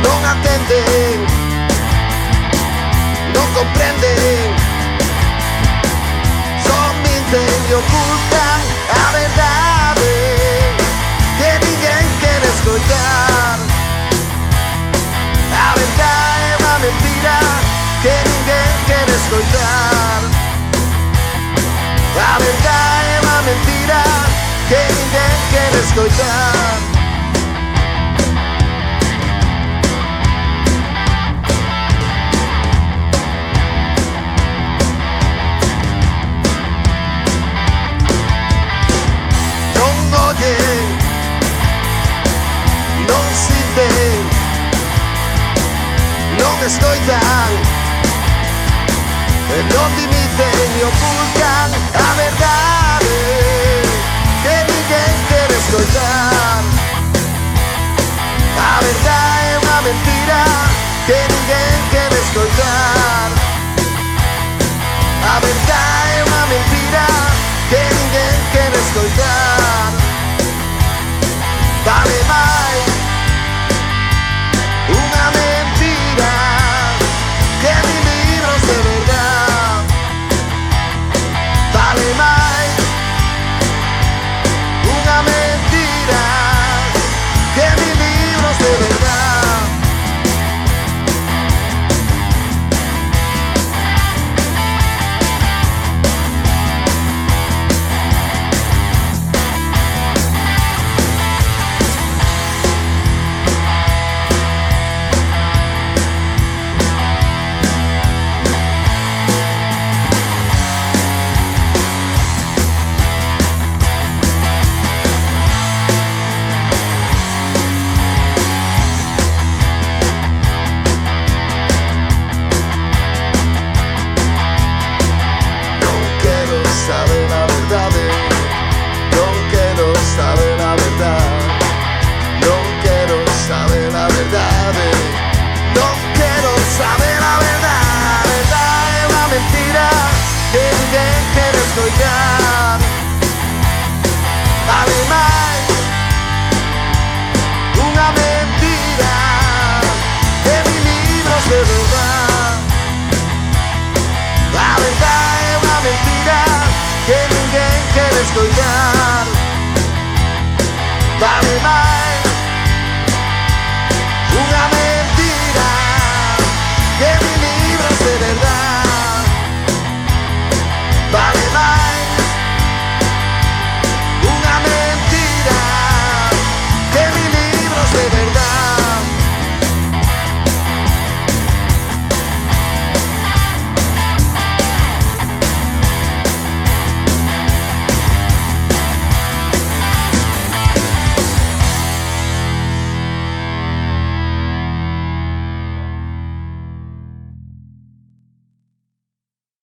Non atenden, non comprenden, só mintem e ocultan a verdade que ninguén quere escoitar. A verdade é unha mentira que ninguén quere escoitar. A verdade é unha mentira que ninguén quere escoitar. Non sinten, non escoitan, e non dimiten e ocultan a verdade que ninguén quere escoitar. A verdade é unha mentira que ninguén quere escoitar. A verdade é unha mentira que ninguén quere escoitar. Vale máis unha mentira que 1000 libros de verdad. Vale máis unha mentira que 1000 libros de verdad. Vale máis unha mentira que 1000 libros de verdad. A verdade é unha mentira que ninguén quere escoitar. Vale máis